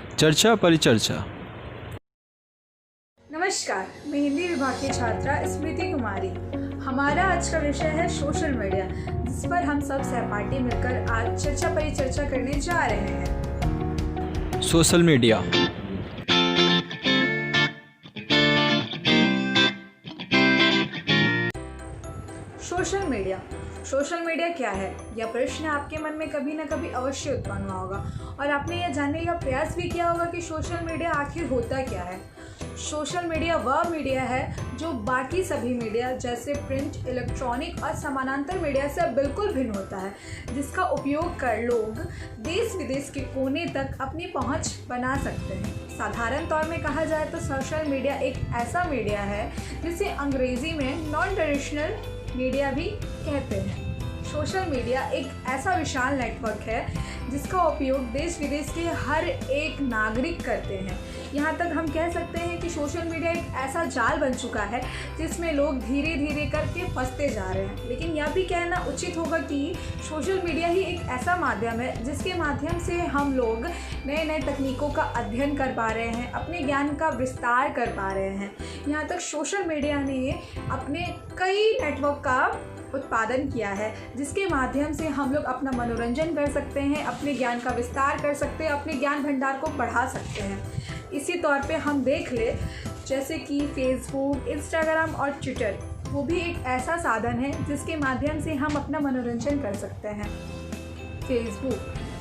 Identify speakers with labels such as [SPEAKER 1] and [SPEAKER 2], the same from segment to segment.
[SPEAKER 1] चर्चा परिचर्चा।
[SPEAKER 2] नमस्कार, मैं हिंदी विभाग की छात्रा स्मृति कुमारी। हमारा आज का विषय है सोशल मीडिया, जिस पर हम सब सहपाठी मिलकर आज चर्चा परिचर्चा करने जा रहे हैं।
[SPEAKER 1] सोशल मीडिया
[SPEAKER 2] सोशल मीडिया क्या है? यह प्रश्न आपके मन में कभी न कभी अवश्य उत्पन्न हुआ होगा और आपने यह जानने का प्रयास भी किया होगा कि सोशल मीडिया आखिर होता क्या है। सोशल मीडिया वह मीडिया है जो बाकी सभी मीडिया जैसे प्रिंट, इलेक्ट्रॉनिक और समानांतर मीडिया से बिल्कुल भिन्न होता है, जिसका उपयोग कर लोग देश विदेश के कोने तक अपनी पहुंच बना सकते हैं। साधारण तौर में कहा जाए तो सोशल मीडिया एक ऐसा मीडिया है जिसे अंग्रेजी में नॉन ट्रेडिशनल मीडिया भी कहते हैं। सोशल मीडिया एक ऐसा विशाल नेटवर्क है जिसका उपयोग देश विदेश के हर एक नागरिक करते हैं। यहाँ तक हम कह सकते हैं कि सोशल मीडिया एक ऐसा जाल बन चुका है जिसमें लोग धीरे धीरे करके फंसते जा रहे हैं। लेकिन यह भी कहना उचित होगा कि सोशल मीडिया ही एक ऐसा माध्यम है जिसके माध्यम से हम लोग नए नए तकनीकों का अध्ययन कर पा रहे हैं, अपने ज्ञान का विस्तार कर पा रहे हैं। यहाँ तक सोशल मीडिया ने अपने कई नेटवर्क का उत्पादन किया है, जिसके माध्यम से हम लोग अपना मनोरंजन कर सकते हैं, अपने ज्ञान का विस्तार कर सकते हैं, अपने ज्ञान भंडार को बढ़ा सकते हैं। इसी तौर पे हम देख ले जैसे कि फेसबुक, इंस्टाग्राम और ट्विटर, वो भी एक ऐसा साधन है जिसके माध्यम से हम अपना मनोरंजन कर सकते हैं।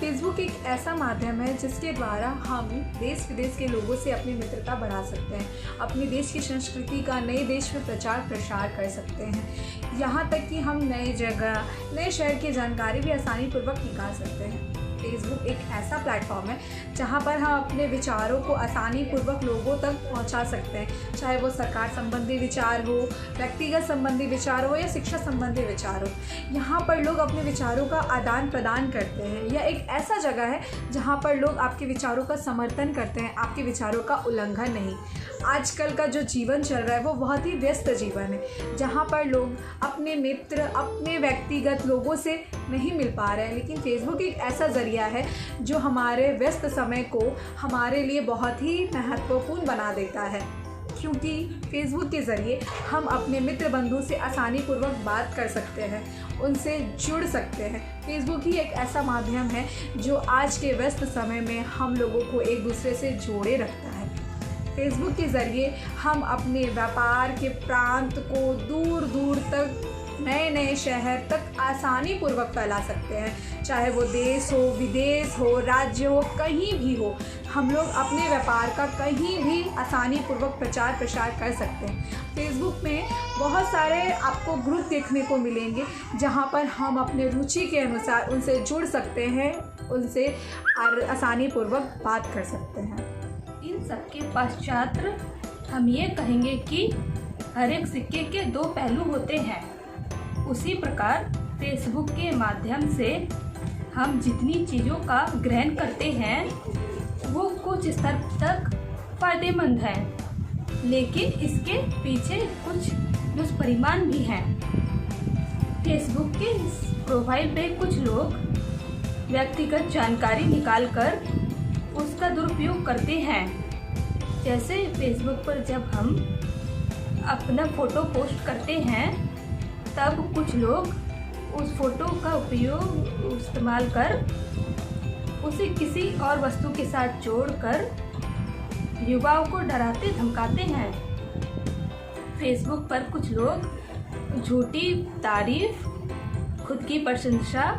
[SPEAKER 2] फेसबुक एक ऐसा माध्यम है जिसके द्वारा हम देश विदेश के लोगों से अपनी मित्रता बढ़ा सकते हैं, अपने देश की संस्कृति का नए देश में प्रचार प्रसार कर सकते हैं। यहाँ तक कि हम नए जगह, नए शहर की जानकारी भी आसानी पूर्वक निकाल सकते हैं। फेसबुक एक ऐसा प्लेटफॉर्म है जहाँ पर हम अपने विचारों को आसानी पूर्वक लोगों तक पहुँचा सकते हैं, चाहे वो सरकार संबंधी विचार हो, व्यक्तिगत संबंधी विचार हो या शिक्षा संबंधी विचार हो। यहाँ पर लोग अपने विचारों का आदान प्रदान करते हैं। यह एक ऐसा जगह है जहाँ पर लोग आपके विचारों का समर्थन करते हैं, आपके विचारों का उल्लंघन नहीं। आजकल का जो जीवन चल रहा है वो बहुत ही व्यस्त जीवन है, जहाँ पर लोग अपने मित्र, अपने व्यक्तिगत लोगों से नहीं मिल पा रहे हैं। लेकिन फेसबुक एक ऐसा ज़रिया है जो हमारे व्यस्त समय को हमारे लिए बहुत ही महत्वपूर्ण बना देता है, क्योंकि फेसबुक के ज़रिए हम अपने मित्र बंधु से आसानी पूर्वक बात कर सकते हैं, उनसे जुड़ सकते हैं। फेसबुक ही एक ऐसा माध्यम है जो आज के व्यस्त समय में हम लोगों को एक दूसरे से जोड़े रखता है। फेसबुक के ज़रिए हम अपने व्यापार के प्रांत को दूर दूर तक, नए नए शहर तक आसानी पूर्वक फैला सकते हैं, चाहे वो देश हो, विदेश हो, राज्य हो, कहीं भी हो। हम लोग अपने व्यापार का कहीं भी आसानी पूर्वक प्रचार प्रसार कर सकते हैं। फेसबुक में बहुत सारे आपको ग्रुप देखने को मिलेंगे जहां पर हम अपने रुचि के अनुसार उनसे जुड़ सकते हैं, उनसे आसानी पूर्वक बात कर सकते हैं।
[SPEAKER 3] इन सबके पश्चात हम ये कहेंगे कि हर एक सिक्के के दो पहलू होते हैं। उसी प्रकार फेसबुक के माध्यम से हम जितनी चीज़ों का ग्रहण करते हैं वो कुछ स्तर तक फायदेमंद है, लेकिन इसके पीछे कुछ दुष्परिणाम भी हैं। फेसबुक के प्रोफाइल पे कुछ लोग व्यक्तिगत जानकारी निकालकर उसका दुरुपयोग करते हैं। जैसे फेसबुक पर जब हम अपना फ़ोटो पोस्ट करते हैं तब कुछ लोग उस फ़ोटो का उपयोग इस्तेमाल कर उसे किसी और वस्तु के साथ जोड़कर युवाओं को डराते धमकाते हैं। फेसबुक पर कुछ लोग झूठी तारीफ, खुद की प्रशंसा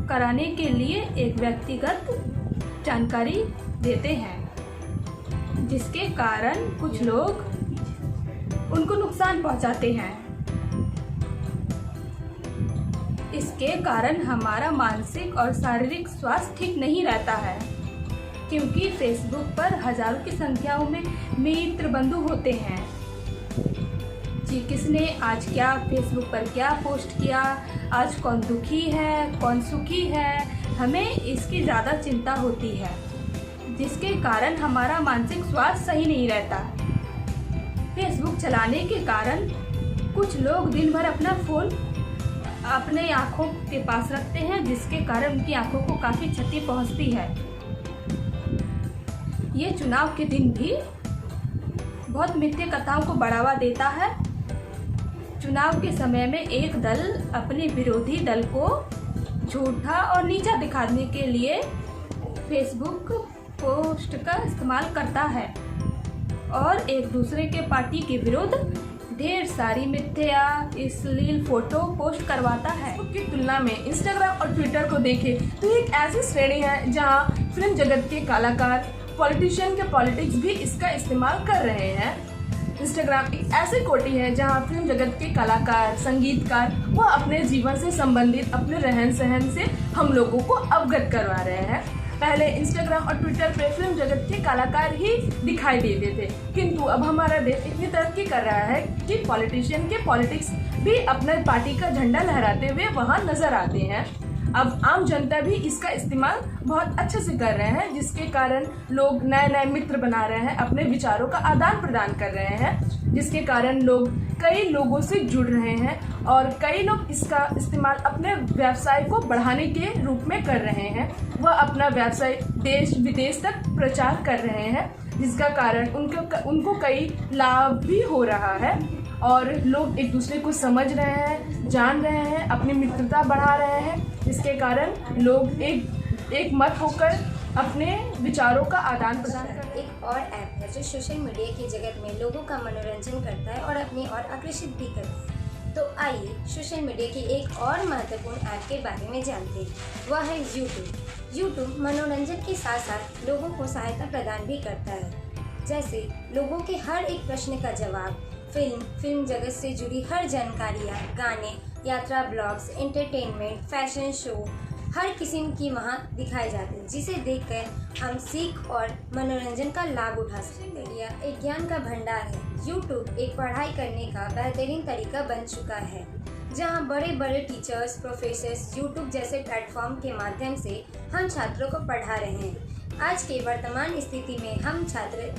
[SPEAKER 3] कराने के लिए एक व्यक्तिगत जानकारी देते हैं, जिसके कारण कुछ लोग उनको नुकसान पहुंचाते हैं। इसके कारण हमारा मानसिक और शारीरिक स्वास्थ्य ठीक नहीं रहता है, क्योंकि फेसबुक पर हजारों की संख्याओं में मित्र बंधु होते हैं। जी, किसने आज क्या फेसबुक पर क्या पोस्ट किया, आज कौन दुखी है, कौन सुखी है, हमें इसकी ज़्यादा चिंता होती है, जिसके कारण हमारा मानसिक स्वास्थ्य सही नहीं रहता। फेसबुक चलाने के कारण कुछ लोग दिन भर अपना फ़ोन अपने आँखों के पास रखते हैं, जिसके कारण उनकी आँखों को काफ़ी क्षति पहुंचती है। ये चुनाव के दिन भी बहुत मिथ्या कथाओं को बढ़ावा देता है। चुनाव के समय में एक दल अपने विरोधी दल को झूठा और नीचा दिखाने के लिए फेसबुक पोस्ट का इस्तेमाल करता है और एक दूसरे के पार्टी के विरुद्ध ढेर सारी मिथ्या अश्लील फोटो पोस्ट करवाता है।
[SPEAKER 4] फेसबुक की तुलना में इंस्टाग्राम और ट्विटर को देखें तो ये एक ऐसी श्रेणी है जहां फिल्म जगत के कलाकार, पॉलिटिशियन के पॉलिटिक्स भी इसका इस्तेमाल कर रहे हैं। इंस्टाग्राम एक ऐसी कोटि है जहां फिल्म जगत के कलाकार, संगीतकार वह अपने जीवन से संबंधित अपने रहन सहन से हम लोगों को अवगत करवा रहे हैं। पहले इंस्टाग्राम और ट्विटर पे फिल्म जगत के कलाकार ही दिखाई देते थे, किंतु अब हमारा देश इतनी तरक्की कर रहा है कि पॉलिटिशियन के पॉलिटिक्स भी अपने पार्टी का झंडा लहराते हुए वहाँ नजर आते हैं। अब आम जनता भी इसका इस्तेमाल बहुत अच्छे से कर रहे हैं, जिसके कारण लोग नए नए मित्र बना रहे हैं, अपने विचारों का आदान प्रदान कर रहे हैं, जिसके कारण लोग कई लोगों से जुड़ रहे हैं और कई लोग इसका इस्तेमाल अपने व्यवसाय को बढ़ाने के रूप में कर रहे हैं। वह अपना व्यवसाय देश विदेश तक प्रचार कर रहे हैं, जिसका कारण उनको कई लाभ भी हो रहा है और लोग एक दूसरे को समझ रहे हैं, जान रहे हैं, अपनी मित्रता बढ़ा रहे हैं, जिसके कारण लोग एक मत होकर अपने विचारों का आदान प्रदान कर रहे हैं।
[SPEAKER 5] एक और ऐप है जो सोशल मीडिया की जगत में लोगों का मनोरंजन करता है और अपनी ओर आकर्षित भी करता है। तो आइए सोशल मीडिया की एक और महत्वपूर्ण ऐप के बारे में जानते हैं, वह है यूट्यूब। यूट्यूब मनोरंजन के साथ साथ लोगों को सहायता प्रदान भी करता है, जैसे लोगों के हर एक प्रश्न का जवाब, फिल्म जगत से जुड़ी हर जानकारियाँ, गाने, यात्रा ब्लॉग्स, एंटरटेनमेंट, फैशन शो, हर किस्म की वहाँ दिखाए जाते हैं, जिसे देखकर हम सीख और मनोरंजन का लाभ उठा सकते हैं। मीडिया एक ज्ञान का भंडार है। यूट्यूब एक पढ़ाई करने का बेहतरीन तरीका बन चुका है, जहाँ बड़े बड़े टीचर्स, प्रोफेसर्स यूट्यूब जैसे प्लेटफॉर्म के माध्यम से हम छात्रों को पढ़ा रहे हैं। आज के वर्तमान स्थिति में हम छात्र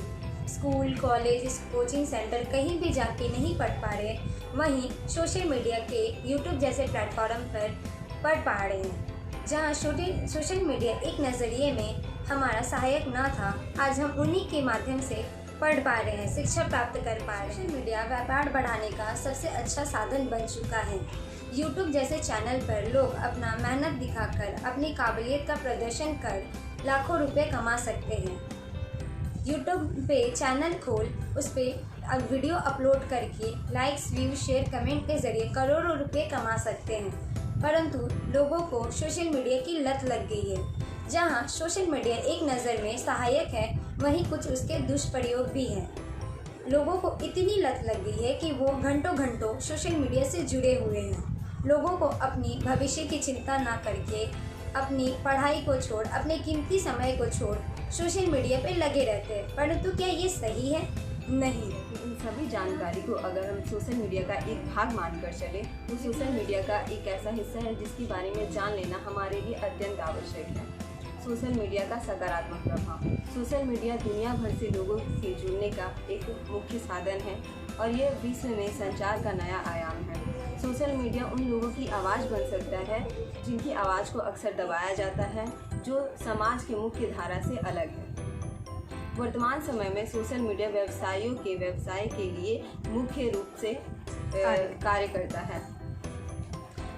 [SPEAKER 5] स्कूल, कॉलेज, कोचिंग सेंटर कहीं भी जाके नहीं पढ़ पा रहे, वहीं सोशल मीडिया के यूट्यूब जैसे प्लेटफॉर्म पर पढ़ पा रहे हैं, जहां सोशल मीडिया एक नज़रिए में हमारा सहायक ना था, आज हम उन्हीं के माध्यम से पढ़ पा रहे हैं, शिक्षा प्राप्त कर पा रहे हैं। सोशल मीडिया व्यापार बढ़ाने का सबसे अच्छा साधन बन चुका है। यूट्यूब जैसे चैनल पर लोग अपना मेहनत दिखाकर, अपनी काबिलियत का प्रदर्शन कर लाखों रुपए कमा सकते हैं। यूट्यूब पे चैनल खोल उस पर वीडियो अपलोड करके लाइक्स, व्यू, शेयर, कमेंट के ज़रिए करोड़ों रुपए कमा सकते हैं। परंतु लोगों को सोशल मीडिया की लत लग गई है। जहां सोशल मीडिया एक नज़र में सहायक है, वहीं कुछ उसके दुष्प्रयोग भी हैं। लोगों को इतनी लत लग गई है कि वो घंटों घंटों सोशल मीडिया से जुड़े हुए हैं। लोगों को अपनी भविष्य की चिंता ना करके, अपनी पढ़ाई को छोड़, अपने कीमती समय को छोड़ सोशल मीडिया पे लगे रहते हैं। परंतु क्या ये सही है? नहीं।
[SPEAKER 6] इन सभी जानकारी को अगर हम सोशल मीडिया का एक भाग मानकर चले तो सोशल मीडिया का एक ऐसा हिस्सा है जिसके बारे में जान लेना हमारे लिए अत्यंत आवश्यक है। सोशल मीडिया का सकारात्मक प्रभाव। सोशल मीडिया दुनिया भर से लोगों से जुड़ने का एक मुख्य साधन है और यह विश्व में संचार का नया आयाम है। सोशल मीडिया उन लोगों की आवाज़ बन सकता है जिनकी आवाज़ को अक्सर दबाया जाता है, जो समाज की मुख्य धारा से अलग है। वर्तमान समय में सोशल मीडिया व्यवसायियों के व्यवसाय के लिए मुख्य रूप से कार्य करता है।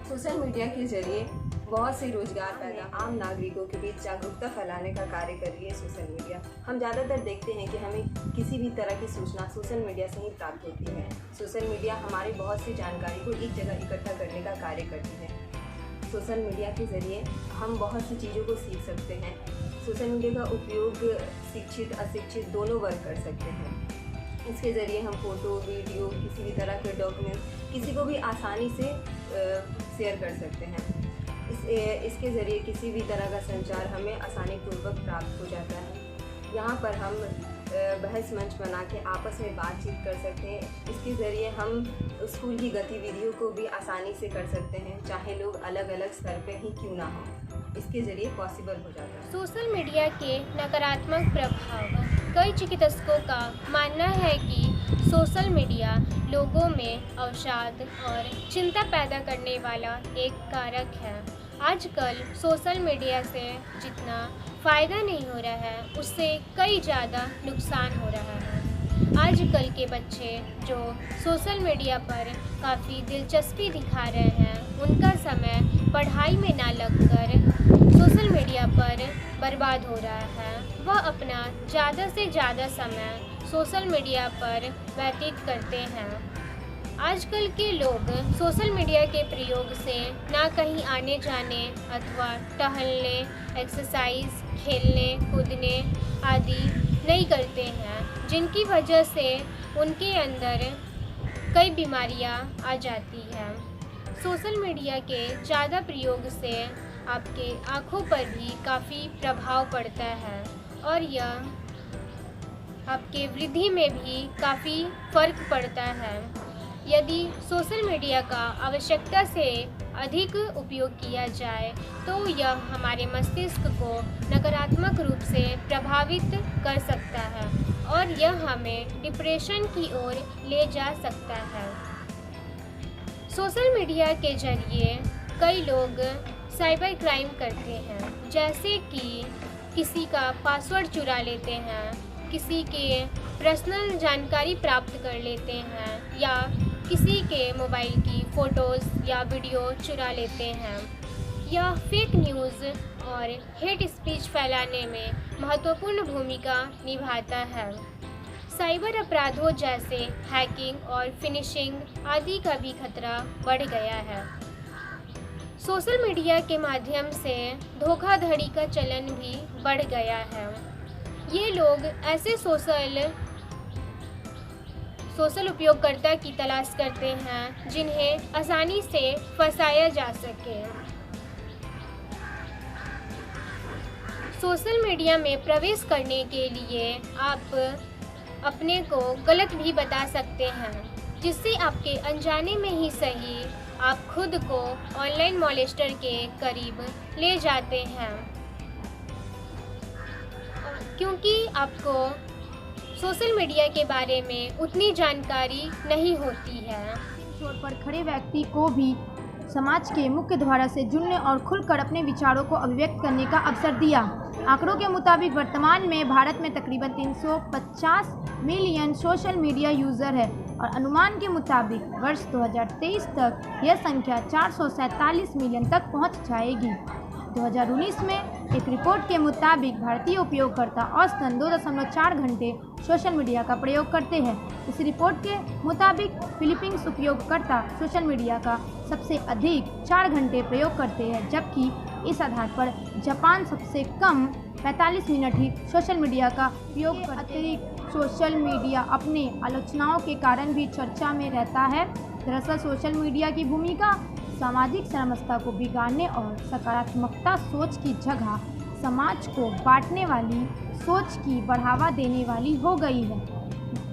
[SPEAKER 6] सोशल मीडिया के जरिए बहुत से रोजगार पैदा, आम नागरिकों के बीच जागरूकता फैलाने का कार्य कर रही है सोशल मीडिया। हम ज़्यादातर देखते हैं कि हमें किसी भी तरह की सूचना सोशल मीडिया से ही प्राप्त होती है। सोशल मीडिया हमारी बहुत सी जानकारी को एक जगह इकट्ठा करने का कार्य करती है। सोशल मीडिया के ज़रिए हम बहुत सी चीज़ों को सीख सकते हैं। सोशल मीडिया का उपयोग शिक्षित अशिक्षित दोनों वर्ग कर सकते हैं। इसके ज़रिए हम फ़ोटो, वीडियो, किसी भी तरह के डॉक्यूमेंट किसी को भी आसानी से शेयर कर सकते हैं। इसके ज़रिए किसी भी तरह का संचार हमें आसानीपूर्वक प्राप्त हो जाता है। यहाँ पर हम बहस मंच बना के आपस में बातचीत कर सकते हैं। इसके ज़रिए हम स्कूल की गतिविधियों को भी आसानी से कर सकते हैं, चाहे लोग अलग अलग स्तर पे ही क्यों ना हो, इसके ज़रिए पॉसिबल हो जाता है।
[SPEAKER 7] सोशल मीडिया के नकारात्मक प्रभाव। कई चिकित्सकों का मानना है कि सोशल मीडिया लोगों में अवसाद और चिंता पैदा करने वाला एक कारक है। आजकल सोशल मीडिया से जितना फ़ायदा नहीं हो रहा है उससे कई ज़्यादा नुकसान हो रहा है। आजकल के बच्चे जो सोशल मीडिया पर काफ़ी दिलचस्पी दिखा रहे हैं उनका समय पढ़ाई में ना लगकर सोशल मीडिया पर बर्बाद हो रहा है। वह अपना ज़्यादा से ज़्यादा समय सोशल मीडिया पर व्यतीत करते हैं। आजकल के लोग सोशल मीडिया के प्रयोग से ना कहीं आने जाने अथवा टहलने, एक्सरसाइज, खेलने कूदने आदि नहीं करते हैं, जिनकी वजह से उनके अंदर कई बीमारियां आ जाती हैं। सोशल मीडिया के ज़्यादा प्रयोग से आपके आँखों पर भी काफ़ी प्रभाव पड़ता है और यह आपके वृद्धि में भी काफ़ी फ़र्क पड़ता है। यदि सोशल मीडिया का आवश्यकता से अधिक उपयोग किया जाए तो यह हमारे मस्तिष्क को नकारात्मक रूप से प्रभावित कर सकता है और यह हमें डिप्रेशन की ओर ले जा सकता है। सोशल मीडिया के जरिए कई लोग साइबर क्राइम करते हैं, जैसे कि किसी का पासवर्ड चुरा लेते हैं, किसी के पर्सनल जानकारी प्राप्त कर लेते हैं या किसी के मोबाइल की फ़ोटोज़ या वीडियो चुरा लेते हैं। यह फेक न्यूज़ और हेट स्पीच फैलाने में महत्वपूर्ण भूमिका निभाता है। साइबर अपराधों जैसे हैकिंग और फिशिंग आदि का भी खतरा बढ़ गया है। सोशल मीडिया के माध्यम से धोखाधड़ी का चलन भी बढ़ गया है। ये लोग ऐसे सोशल उपयोगकर्ता की तलाश करते हैं जिन्हें आसानी से फंसाया जा सके। सोशल मीडिया में प्रवेश करने के लिए आप अपने को गलत भी बता सकते हैं, जिससे आपके अनजाने में ही सही आप खुद को ऑनलाइन मॉलेस्टर के करीब ले जाते हैं, क्योंकि आपको सोशल मीडिया के बारे में उतनी जानकारी नहीं होती है।
[SPEAKER 8] छोर पर खड़े व्यक्ति को भी समाज के मुख्य धारा से जुड़ने और खुलकर अपने विचारों को अभिव्यक्त करने का अवसर दिया। आंकड़ों के मुताबिक वर्तमान में भारत में तकरीबन 350 मिलियन सोशल मीडिया यूज़र है और अनुमान के मुताबिक वर्ष 2023 तक यह संख्या 447 मिलियन तक पहुंच जाएगी। 2019 में एक रिपोर्ट के मुताबिक भारतीय उपयोगकर्ता औसतन 2.4 घंटे सोशल मीडिया का प्रयोग करते हैं। इस रिपोर्ट के मुताबिक फिलीपींस उपयोगकर्ता सोशल मीडिया का सबसे अधिक 4 घंटे प्रयोग करते हैं, जबकि इस आधार पर जापान सबसे कम 45 मिनट ही सोशल मीडिया का उपयोग करते हैं। अतिरिक्त सोशल मीडिया अपने आलोचनाओं के कारण भी चर्चा में रहता है। दरअसल सोशल मीडिया की भूमिका सामाजिक समरसता को बिगाड़ने और सकारात्मकता सोच की जगह समाज को बांटने वाली सोच की बढ़ावा देने वाली हो गई है।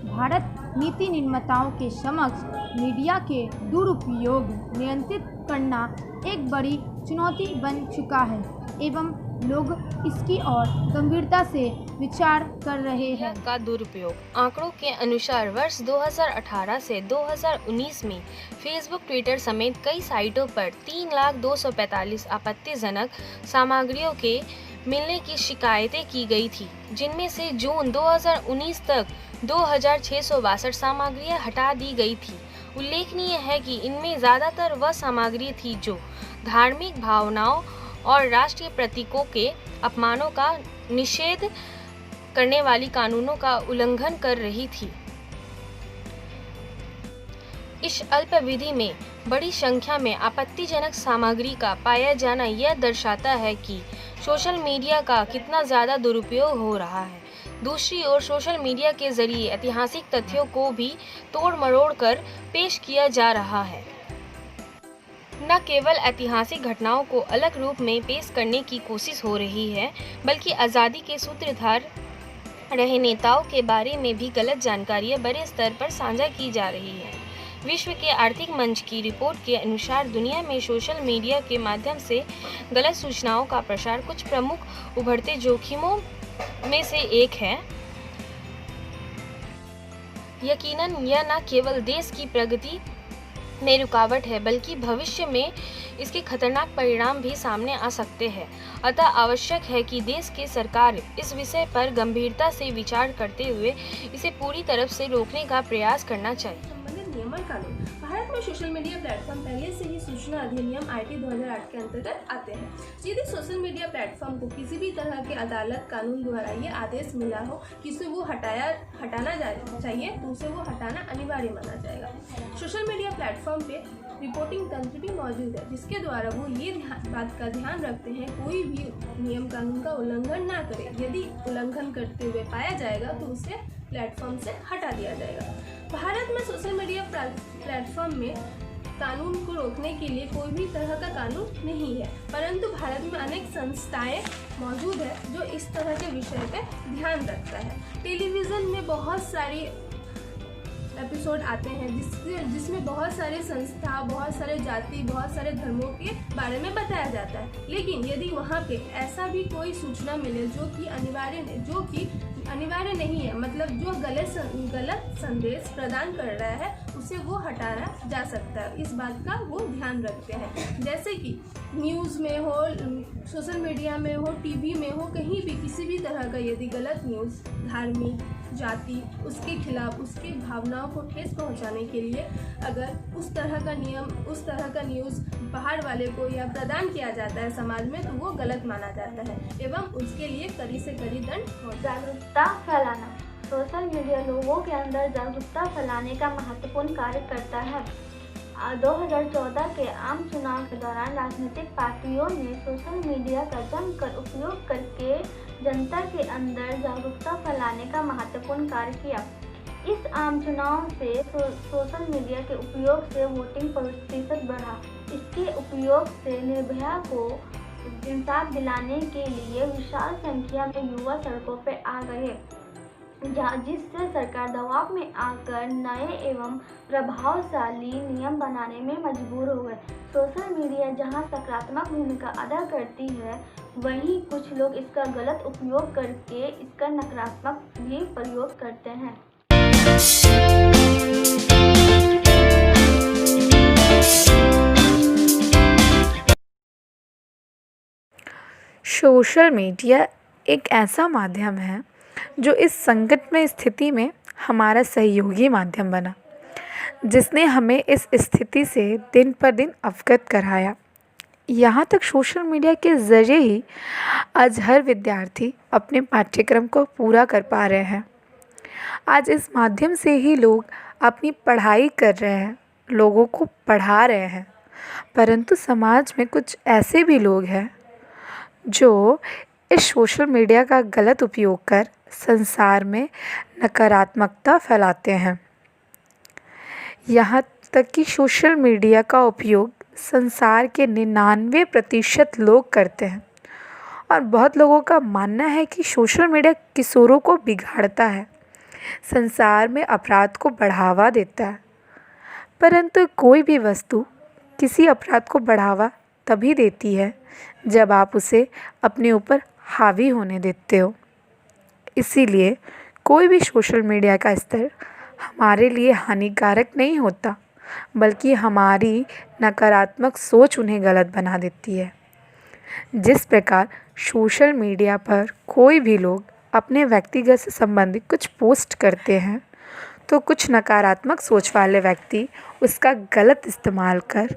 [SPEAKER 8] भारत नीति निर्माताओं के समक्ष मीडिया के दुरुपयोग नियंत्रित करना एक बड़ी चुनौती बन चुका है एवं लोग इसकी ओर गंभीरता से विचार कर रहे हैं।
[SPEAKER 9] का दुरुपयोग आंकड़ों के अनुसार वर्ष 2018 से 2019 में फेसबुक, ट्विटर समेत कई साइटों पर 3,245 आपत्तिजनक सामग्रियों के मिलने की शिकायतें की गई थी, जिनमें से जून 2019 तक 2,662 सामग्रियां हटा दी गई थी। उल्लेखनीय है कि इनमें ज़्यादातर वह सामग्री थी जो धार्मिक भावनाओं और राष्ट्रीय प्रतीकों के अपमानों का निषेध करने वाली कानूनों का उल्लंघन कर रही थी। इस अल्पावधि में बड़ी संख्या में आपत्तिजनक सामग्री का पाया जाना यह दर्शाता है कि सोशल मीडिया का कितना ज़्यादा दुरुपयोग हो रहा है। दूसरी ओर सोशल मीडिया के जरिए ऐतिहासिक तथ्यों को भी तोड़ मरोड़ कर पेश किया जा रहा है। न केवल ऐतिहासिक घटनाओं को अलग रूप में पेश करने की कोशिश हो रही है, बल्कि आज़ादी के सूत्रधार रहे नेताओं के बारे में भी गलत जानकारियां बड़े स्तर पर साझा की जा रही है। विश्व के आर्थिक मंच की रिपोर्ट के अनुसार दुनिया में सोशल मीडिया के माध्यम से गलत सूचनाओं का प्रसार कुछ प्रमुख उभरते जोखिमों में से एक है। यकीनन यह न केवल देश की प्रगति में रुकावट है, बल्कि भविष्य में इसके खतरनाक परिणाम भी सामने आ सकते हैं। अतः आवश्यक है कि देश की सरकार इस विषय पर गंभीरता से विचार करते हुए इसे पूरी तरह से रोकने का प्रयास करना चाहिए।
[SPEAKER 4] संबंधित नियमन कानून। भारत में सोशल मीडिया प्लेटफॉर्म पहले से ही सूचना अधिनियम आईटी 2008 के अंतर्गत आते हैं। यदि सोशल मीडिया प्लेटफॉर्म को किसी भी तरह के अदालत कानून द्वारा ये आदेश मिला हो कि उसे वो हटाना चाहिए तो उसे वो हटाना अनिवार्य माना जाएगा। सोशल मीडिया प्लेटफॉर्म पे रिपोर्टिंग तंत्र भी मौजूद है, जिसके द्वारा वो ये बात का ध्यान रखते हैं कोई भी नियम कानून का उल्लंघन ना करे। यदि उल्लंघन करते हुए पाया जाएगा तो उसे प्लेटफॉर्म से हटा दिया जाएगा। भारत में सोशल मीडिया प्लेटफॉर्म में कानून को रोकने के लिए कोई भी तरह का कानून नहीं है, परंतु भारत में अनेक संस्थाएं मौजूद है जो इस तरह के विषय पे ध्यान रखता है। टेलीविज़न में बहुत सारी एपिसोड आते हैं जिसमें बहुत सारे संस्था, बहुत सारे जाति, बहुत सारे धर्मों के बारे में बताया जाता है। लेकिन यदि वहाँ पे ऐसा भी कोई सूचना मिले जो कि अनिवार्य नहीं है, मतलब जो गलत संदेश प्रदान कर रहा है, उसे वो हटाया जा सकता है। इस बात का वो ध्यान रखते हैं। जैसे कि न्यूज़ में हो, सोशल मीडिया में हो, टीवी में हो, कहीं भी किसी भी तरह का यदि गलत न्यूज़, धार्मिक, जाति, उसके खिलाफ उसकी भावनाओं को ठेस पहुंचाने के लिए अगर उस तरह का न्यूज़ बाहर वाले को या प्रदान किया जाता है समाज में, तो वो गलत माना जाता है एवं उसके लिए कड़ी से कड़ी दंड हो।
[SPEAKER 10] जागरूकता फैलाना। सोशल मीडिया लोगों के अंदर जागरूकता फैलाने का महत्वपूर्ण कार्य करता है। 2014 के आम चुनाव के दौरान राजनीतिक पार्टियों ने सोशल मीडिया का जमकर उपयोग करके जनता के अंदर जागरूकता फैलाने का महत्वपूर्ण कार्य किया। इस आम चुनाव से सोशल मीडिया के उपयोग से वोटिंग प्रतिशत बढ़ा। इसके उपयोग से निर्भया को इंसाफ दिलाने के लिए विशाल संख्या में युवा सड़कों पर आ गए, जिससे सरकार दबाव में आकर नए एवं प्रभावशाली नियम बनाने में मजबूर हो गए। सोशल मीडिया जहां सकारात्मक भूमिका अदा करती है, वहीं कुछ लोग इसका गलत उपयोग करके इसका नकारात्मक भी प्रयोग करते हैं।
[SPEAKER 11] सोशल मीडिया एक ऐसा माध्यम है जो इस संकटमय स्थिति में हमारा सहयोगी माध्यम बना, जिसने हमें इस स्थिति से दिन पर दिन अवगत कराया। यहाँ तक सोशल मीडिया के ज़रिए ही आज हर विद्यार्थी अपने पाठ्यक्रम को पूरा कर पा रहे हैं। आज इस माध्यम से ही लोग अपनी पढ़ाई कर रहे हैं, लोगों को पढ़ा रहे हैं। परंतु समाज में कुछ ऐसे भी लोग हैं जो इस सोशल मीडिया का गलत उपयोग कर संसार में नकारात्मकता फैलाते हैं। यहाँ तक कि सोशल मीडिया का उपयोग संसार के 99% लोग करते हैं और बहुत लोगों का मानना है कि सोशल मीडिया किशोरों को बिगाड़ता है, संसार में अपराध को बढ़ावा देता है। परंतु कोई भी वस्तु किसी अपराध को बढ़ावा तभी देती है जब आप उसे अपने ऊपर हावी होने देते हो। इसीलिए कोई भी सोशल मीडिया का स्तर हमारे लिए हानिकारक नहीं होता, बल्कि हमारी नकारात्मक सोच उन्हें गलत बना देती है। जिस प्रकार सोशल मीडिया पर कोई भी लोग अपने व्यक्तिगत से संबंधित कुछ पोस्ट करते हैं, तो कुछ नकारात्मक सोच वाले व्यक्ति उसका गलत इस्तेमाल कर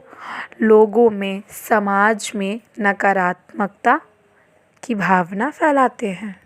[SPEAKER 11] लोगों में, समाज में नकारात्मकता की भावना फैलाते हैं।